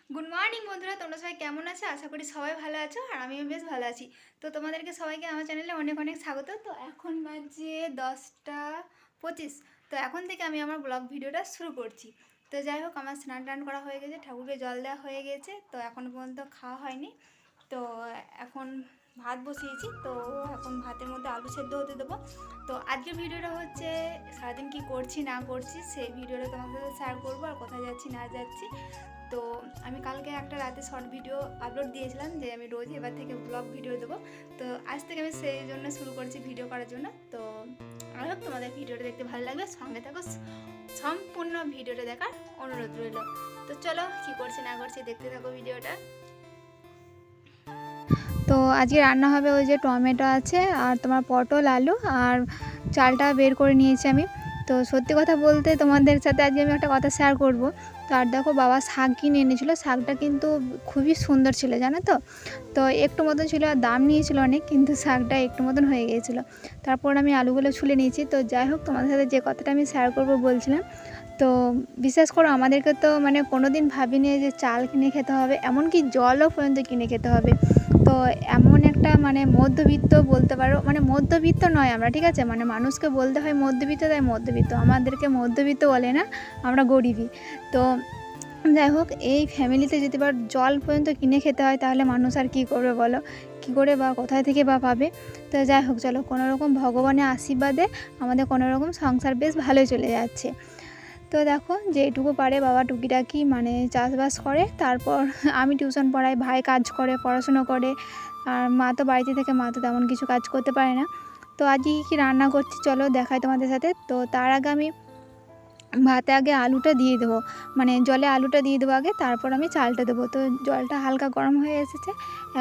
Good morning বন্ধুরা, তোমরা সবাই কেমন আছো? আশা করি সবাই ভালো আছো আর আমিও বেশ ভালো আছি। তো তোমাদেরকে সবাইকে আমার চ্যানেলে অনেক অনেক স্বাগত। তো এখন বাজে 10টা 25। তো এখন থেকে আমি আমার ব্লগ ভিডিওটা শুরু করছি। তো যাই হোক, আমার স্নান টান করা হয়ে গেছে, ঠাকুরকে জল দেওয়া হয়ে গেছে। তো এখনও পর্যন্ত খাওয়া হয়নি। তো এখন ভাত বসিয়েছি, তো এখন ভাতের মধ্যে আলু সেদ্ধ হতে দেবো। তো আজকের ভিডিওটা হচ্ছে সারাদিন কি করছি না করছি সেই ভিডিওটা তোমার সাথে শেয়ার করবো, আর কোথায় যাচ্ছি না যাচ্ছি। তো আমি কালকে একটা রাতে শর্ট ভিডিও আপলোড দিয়েছিলাম যে আমি রোজ এবার থেকে ব্লগ ভিডিও দেবো। তো আজ থেকে আমি সেই জন্য শুরু করছি ভিডিও করার জন্য। তো আই হোপ তোমাদের ভিডিওটা দেখতে ভালো লাগবে, সঙ্গে থাকো, সম্পূর্ণ ভিডিওটা দেখার অনুরোধ রইল। তো চলো, কী করছি না করছি দেখতে থাকো ভিডিওটা। তো আজকে রান্না হবে ওই যে টমেটো আছে আর তোমার পটল আলু আর চালটা বের করে নিয়েছি আমি। তো সত্যি কথা বলতে তোমাদের সাথে আজকে আমি একটা কথা শেয়ার করব। তো আর দেখো, বাবা শাক কিনে এনেছিলো, শাকটা কিন্তু খুবই সুন্দর ছিল জানো তো। তো একটু মতন ছিল আর দাম নিয়েছিল অনেক, কিন্তু শাকটা একটু মতন হয়ে গিয়েছিলো। তারপর আমি আলুগুলো ছুলে নিয়েছি। তো যাই হোক, তোমাদের সাথে যে কথাটা আমি শেয়ার করব বলছিলাম, তো বিশ্বাস করো আমাদেরকে তো মানে কোনো দিন ভাবিনি যে চাল কিনে খেতে হবে, এমনকি জলও পর্যন্ত কিনে খেতে হবে। তো এমন একটা মানে মধ্যবিত্ত বলতে পারো, মানে মধ্যবিত্ত নয় আমরা, ঠিক আছে, মানে মানুষকে বলতে হয় মধ্যবিত্ত, তাই মধ্যবিত্ত, আমাদেরকে মধ্যবিত্ত বলে না, আমরা গরিবই। তো যাই হোক, এই ফ্যামিলিতে যদি বা জল পর্যন্ত কিনে খেতে হয় তাহলে মানুষ আর কী করবে বলো, কী করে বা কোথায় থেকে বা পাবে। তো যাই হোক, চলো, কোনোরকম ভগবানের আশীর্বাদে আমাদের কোনোরকম সংসার বেশ ভালোই চলে যাচ্ছে। তো দেখো, যেটুকু পারে বাবা টুকিটাকি মানে চাষবাস করে, তারপর আমি টিউশন পড়াই, ভাই কাজ করে, পড়াশুনো করে, আর মা তো বাড়িতে থেকে, মা তো তেমন কিছু কাজ করতে পারে না। তো আজকে কী রান্না করছি চলো দেখাই তোমাদের সাথে। তো তার আগে আমি ভাতে আগে আলুটা দিয়ে দেবো, মানে জলে আলুটা দিয়ে দেবো আগে, তারপর আমি চালটা দেবো। তো জলটা হালকা গরম হয়ে এসেছে,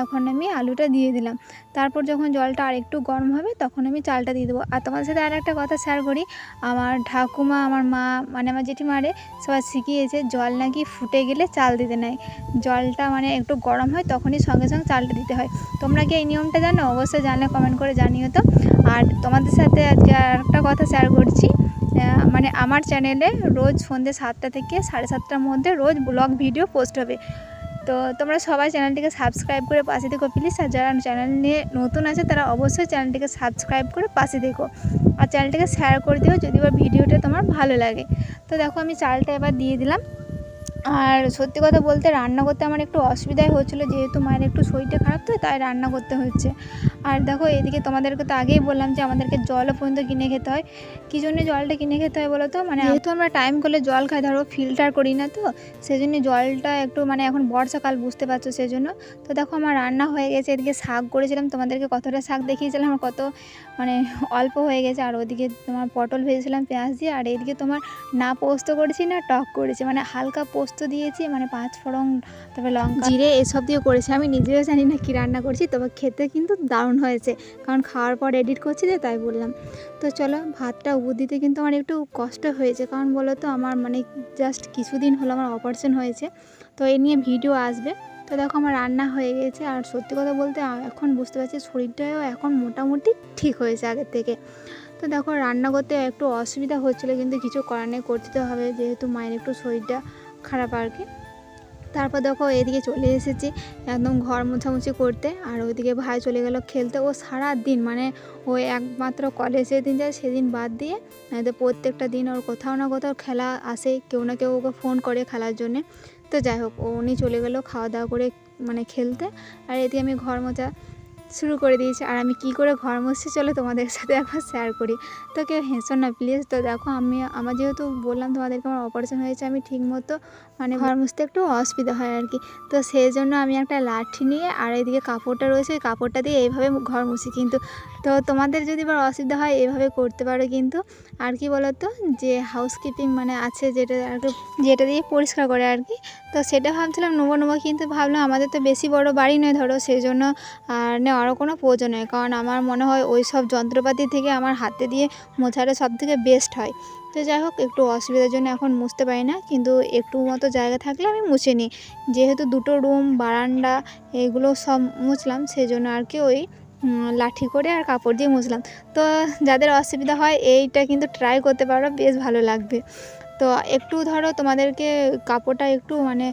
এখন আমি আলুটা দিয়ে দিলাম। তারপর যখন জলটা আর একটু গরম হবে তখন আমি চালটা দিয়ে দেবো। আর তোমাদের সাথে আর একটা কথা শেয়ার করি, আমার ঠাকুমা, আমার মা, মানে আমার জেঠিমারে সবাই শিখিয়েছে জল নাকি ফুটে গেলে চাল দিতে নেয়, জলটা মানে একটু গরম হয় তখনই সঙ্গে সঙ্গে চালটা দিতে হয়। তোমরা কি এই নিয়মটা জানো? অবশ্যই জানলে কমেন্ট করে জানিও তো। আর তোমাদের সাথে আজকে আর একটা কথা শেয়ার করছি, মানে আমার চ্যানেলে রোজ সন্ধ্যে 7টা থেকে 7:30টার মধ্যে রোজ ব্লগ ভিডিও পোস্ট হবে। তো তোমরা সবাই চ্যানেলটিকে সাবস্ক্রাইব করে পাশে দেখো প্লিজ। আর যারা চ্যানেল নিয়ে নতুন আছে তারা অবশ্যই চ্যানেলটিকে সাবস্ক্রাইব করে পাশে দেখো, আর চ্যানেলটিকে শেয়ার করে দিও যদি বা ভিডিওটা তোমার ভালো লাগে। তো দেখো, আমি চালটা এবার দিয়ে দিলাম। আর সত্যি কথা বলতে রান্না করতে আমার একটু অসুবিধাই হচ্ছিলো, যেহেতু মায়ের একটু শরীরটা খারাপ, তো তাই রান্না করতে হচ্ছে। আর দেখো, এদিকে তোমাদেরকে তো আগেই বললাম যে আমাদেরকে জলও পর্যন্ত কিনে খেতে হয়। কী জন্য জলটা কিনে খেতে হয় বলো তো, মানে যেহেতু আমরা টাইম করলে জল খাই, ধরো ফিল্টার করি না, তো সেজন্য জলটা একটু মানে এখন বর্ষাকাল বুঝতে পারছো সেজন্য। তো দেখো, আমার রান্না হয়ে গেছে। এদিকে শাক করেছিলাম, তোমাদেরকে কতটা শাক দেখিয়েছিলাম, আমার কত মানে অল্প হয়ে গেছে। আর ওদিকে তোমার পটল ভেজেছিলাম পেঁয়াজ দিয়ে। আর এদিকে তোমার না পোস্ত করেছি না টক করেছি, মানে হালকা পোস্ত দিয়েছি, মানে 5 ফোড়ন, তারপরে লঙ্কা, জিরে এসব দিয়ে করেছি। আমি নিজেও জানি না কী রান্না করছি, তবে খেতে কিন্তু দারুণ হয়েছে, কারণ খাওয়ার পর এডিট করছি যে তাই বললাম। তো চলো, ভাতটা উপর দিতে কিন্তু আমার একটু কষ্ট হয়েছে, কারণ বলো তো আমার মানে জাস্ট কিছুদিন হলো আমার অপারেশন হয়েছে, তো এই নিয়ে ভিডিও আসবে। তো দেখো, আমার রান্না হয়ে গেছে। আর সত্যি কথা বলতে এখন বুঝতে পারছি শরীরটাও এখন মোটামুটি ঠিক হয়েছে আগের থেকে। তো দেখো, রান্না করতে একটু অসুবিধা হচ্ছিলো, কিন্তু কিছু করার নেই, করতে তো হবে, যেহেতু মায়ের একটু শরীরটা খারাপ আর কি। তারপর দেখো, এদিকে চলে এসেছি একদম ঘর মোছামুছি করতে। আর ওইদিকে ভাই চলে গেল খেলতে। ও সারা দিন মানে ও একমাত্র কলেজ যেদিন যায় সেদিন বাদ দিয়ে, তো প্রত্যেকটা দিন ওর কোথাও না কোথাও খেলা আসে, কেউ না কেউ ওকে ফোন করে খেলার জন্যে। তো যাই হোক, উনি চলে গেল খাওয়া দাওয়া করে মানে খেলতে। আর এদিকে আমি ঘর মোছা শুরু করে দিয়েছি। আর আমি কি করে ঘর মুছছি চলো তোমাদের সাথে একবার শেয়ার করি। তো কেউ হেসো না প্লিজ। তো দেখো, আমার যেহেতু বললাম তোমাদেরকে আমার অপারেশন হয়েছে, আমি ঠিকমতো মানে ঘর মুছতে একটু অসুবিধা হয় আর কি। তো সেই জন্য আমি একটা লাঠি নিয়ে, আর এদিকে কাপড়টা রয়েছে, ওই কাপড়টা দিয়ে এইভাবে ঘর মুছি কিন্তু। তো তোমাদের যদি বা অসুবিধা হয় এইভাবে করতে পারো কিন্তু। আর কি বলো তো, যে হাউসকিপিং মানে আছে যেটা আর কি, যেটা দিয়ে পরিষ্কার করে আর কি, তো সেটা ভাবছিলাম নেবো, কিন্তু ভাবলাম আমাদের তো বেশি বড় বাড়ি নয় ধরো, সেই জন্য আর নেওয়ারও কোনো প্রয়োজন নেই, কারণ আমার মনে হয় ওই সব যন্ত্রপাতি থেকে আমার হাতে দিয়ে মোছাটা সবথেকে বেস্ট হয়। তো যাই হোক, একটু অসুবিধার জন্য এখন মুছতে পারি না, কিন্তু একটু মতো জায়গা থাকলে আমি মুছে নিই। যেহেতু দুটো রুম, বারান্দা, এগুলো সব মুছলাম, সেই জন্য আর কি ওই লাঠি করে আর কাপড় দিয়ে মুছলাম। তো যাদের অসুবিধা হয় এইটা কিন্তু ট্রাই করতে পারো, বেশ ভালো লাগবে। তো একটু ধরো তোমাদেরকে কাপড়টা একটু মানে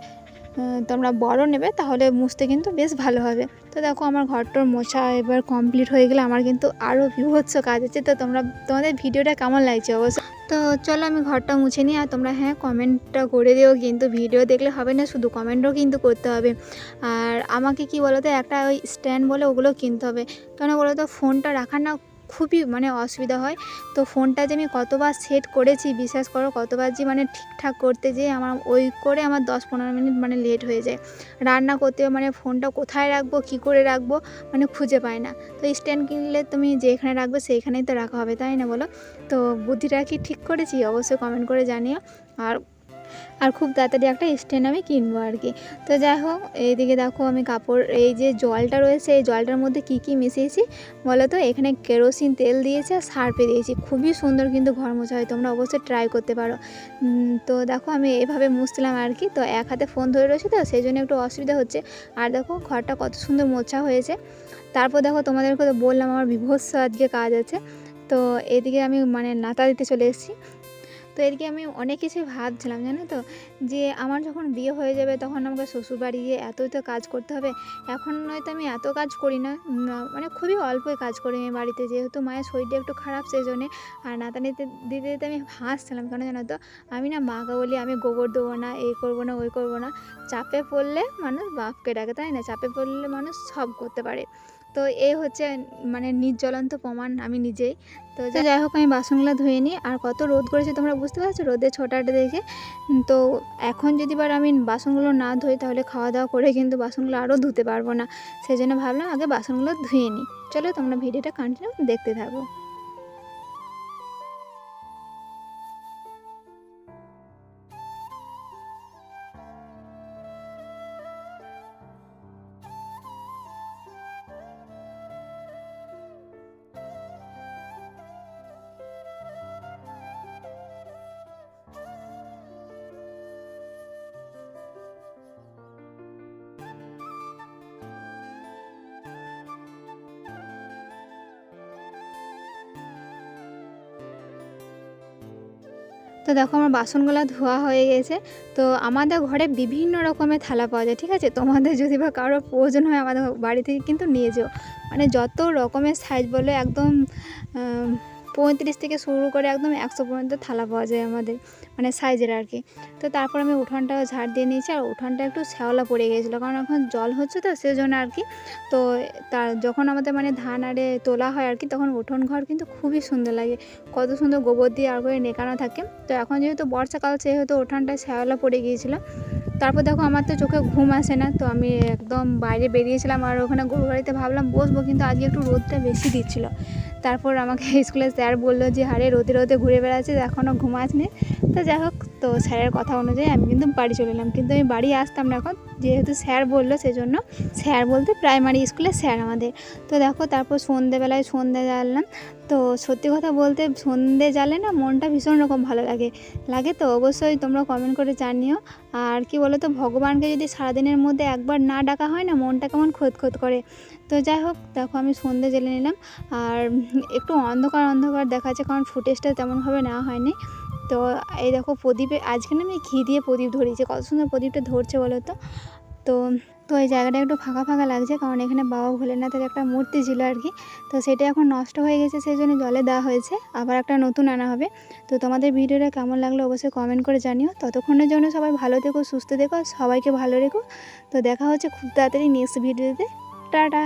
তোমরা বড় নেবে তাহলে মুছতে কিন্তু বেশ ভালো হবে। তো দেখো আমার ঘরটার মোছা এবার কমপ্লিট হয়ে গেলে আমার কিন্তু আরও বীভৎস কাজ আছে। তো তোমাদের ভিডিওটা কেমন লাগছে অবশ্যই। তো চলো আমি ঘরটা মুছে নিই, আর তোমরা হ্যাঁ কমেন্টটা করে দিও, কিন্তু ভিডিও দেখলে হবে না, শুধু কমেন্টও কিন্তু করতে হবে। আর আমাকে কি বলো তো, একটা ওই স্ট্যান্ড বলে ওগুলো কিনতে হবে, কেন বলো তো ফোনটা রাখার না খুবই অসুবিধা হয়। তো ফোনটা যে আমি কতবার সেট করেছি বিশ্বাস করো, কতবার যে ঠিকঠাক করতে যেয়ে আমার আমার 10-15 মিনিট লেট হয়ে যায়। রান্না করতে ফোনটা কোথায় রাখবো, কী করে রাখবো খুঁজে পাই না। তো স্ট্যান্ড কিনলে তুমি যেখানে রাখবে সেইখানেই তো রাখা হবে, তাই না বলো? তো বুদ্ধিটা কি ঠিক করেছি অবশ্যই কমেন্ট করে জানিও। আর খুব তাড়াতাড়ি একটা স্ট্যান্ড আমি কিনবো আর কি। তো যাই হোক, এইদিকে দেখো আমি কাপড়, এই যে জলটা রয়েছে এই জলটার মধ্যে কি কি মিশিয়েছি বলো তো, এখানে কেরোসিন তেল দিয়েছি আর সার্ফে দিয়েছি, খুবই সুন্দর কিন্তু ঘর মোছা হয়, তোমরা অবশ্যই ট্রাই করতে পারো। তো দেখো আমি এভাবে মুছছিলাম আর কি। তো এক হাতে ফোন ধরে রয়েছে তো সেই জন্য একটু অসুবিধা হচ্ছে। আর দেখো ঘরটা কত সুন্দর মোছা হয়েছে। তারপর দেখো তোমাদেরকে তো বললাম আমার বিভৎস আজকে কাজ আছে। তো এদিকে আমি নাতা দিতে চলে এসেছি। তো এদিকে আমি অনেক কিছুই ভাবছিলাম জানো তো, যে আমার যখন বিয়ে হয়ে যাবে তখন আমাকে শ্বশুরবাড়ি গিয়ে এতই তো কাজ করতে হবে। এখন নয়তো আমি এত কাজ করি না, খুবই অল্পই কাজ করি আমি বাড়িতে, যেহেতু মায়ের শরীরটা একটু খারাপ সেই জন্যে। আর নাতানিতে দিতে দিতে আমি হাসছিলাম, কেন জানো তো, আমি না মাকে বলি আমি গোবর দেবো না, এই করবো না ওই করবো না। চাপে পড়লে মানুষ বাপকে ডাকে, তাই না? চাপে পড়লে মানুষ সব করতে পারে। তো এই হচ্ছে নির্জ্বলন্ত প্রমাণ আমি নিজেই। তো যাই হোক আমি বাসনগুলো ধুয়ে নিই। আর কত রোদ করেছে তোমরা বুঝতে পারছো, রোদের ছোটাটা দেখে। তো এখন যদি আমি বাসনগুলো না ধুই তাহলে খাওয়া দাওয়া করে কিন্তু বাসনগুলো আরও ধুতে পারবো না, সেই জন্য ভাবলাম আগে বাসনগুলো ধুয়ে নিই। চলো তোমরা ভিডিওটা কন্টিনিউ দেখতে থাকো। তো দেখো আমার বাসনগুলো ধোয়া হয়ে গেছে। তো আমাদের ঘরে বিভিন্ন রকমের থালা পাওয়া যায়, ঠিক আছে? তোমাদের যদি বা কারোর প্রয়োজন হয় আমাদের বাড়ি থেকে কিন্তু নিয়ে যেও। যত রকমের সাইজ বলে একদম 35 থেকে শুরু করে একদম 100 পর্যন্ত থালা পাওয়া যায় আমাদের সাইজের আর কি। তো তারপর আমি উঠোনটা ঝাড় দিয়ে নিয়েছি, আর উঠোনটা একটু শ্যাওলা পড়ে গিয়েছিলো, কারণ এখন জল হচ্ছে তো সেই জন্য আর কি। তো যখন আমাদের ধান আরে তোলা হয় আর কি, তখন উঠোন ঘর কিন্তু খুবই সুন্দর লাগে, কত সুন্দর গোবর দিয়ে আর করে নেকানো থাকে। তো এখন যেহেতু বর্ষাকাল সেহেতু উঠানটা শ্যাওলা পড়ে গিয়েছিলো। তারপর দেখো আমার তো চোখে ঘুম আসে না, তো আমি একদম বাইরে বেরিয়েছিলাম আর ওখানে গরু গাড়িতে ভাবলাম বসবো, কিন্তু আজকে একটু রোদটা বেশি দিচ্ছিলো। তারপর আমাকে স্কুলের স্যার বললো যে আরে রোদে রোদে ঘুরে বেড়াচ্ছিস, এখনও ঘুমাসনি। তো যাই হোক, তো স্যারের কথা অনুযায়ী আমি কিন্তু বাড়ি চলে এলাম, কিন্তু আমি বাড়ি আসতাম না এখন, যেহেতু স্যার বললো সেজন্য। স্যার বলতে প্রাইমারি স্কুলের স্যার আমাদের। তো দেখো তারপর সন্ধেবেলায় সন্ধে জ্বাললাম। তো সত্যি কথা বলতে সন্ধে জ্বালে না মনটা ভীষণ রকম ভালো লাগে। তো অবশ্যই তোমরা কমেন্ট করে জানিও। আর কি বলো তো, ভগবানকে যদি সারাদিনের মধ্যে একবার না ডাকা হয় না, মনটা কেমন খোঁত করে। তো যাই হোক দেখো আমি সন্ধে জ্বেলে নিলাম। আর একটু অন্ধকার অন্ধকার দেখাচ্ছে, কারণ ফুটেজটা তেমনভাবে নেওয়া হয়নি। তো এই দেখো প্রদীপে আজকে না আমি ঘি দিয়ে প্রদীপ ধরিয়েছি, কত সুন্দর প্রদীপটা ধরছে বলো তো। তো তো এই জায়গাটা একটু ফাঁকা ফাঁকা লাগছে, কারণ এখানে বাবা ভোলেনাথের একটা মূর্তি ছিল আর কি। তো সেটা এখন নষ্ট হয়ে গেছে, সেই জন্য জলে দেওয়া হয়েছে, আবার একটা নতুন আনা হবে। তো তোমাদের ভিডিওটা কেমন লাগলো অবশ্যই কমেন্ট করে জানিও। ততক্ষণের জন্য সবাই ভালো থেকো, সুস্থ থেকো, সবাইকে ভালো রেখো। তো দেখা হচ্ছে খুব তাড়াতাড়ি নেক্সট ভিডিওতে। টাটা।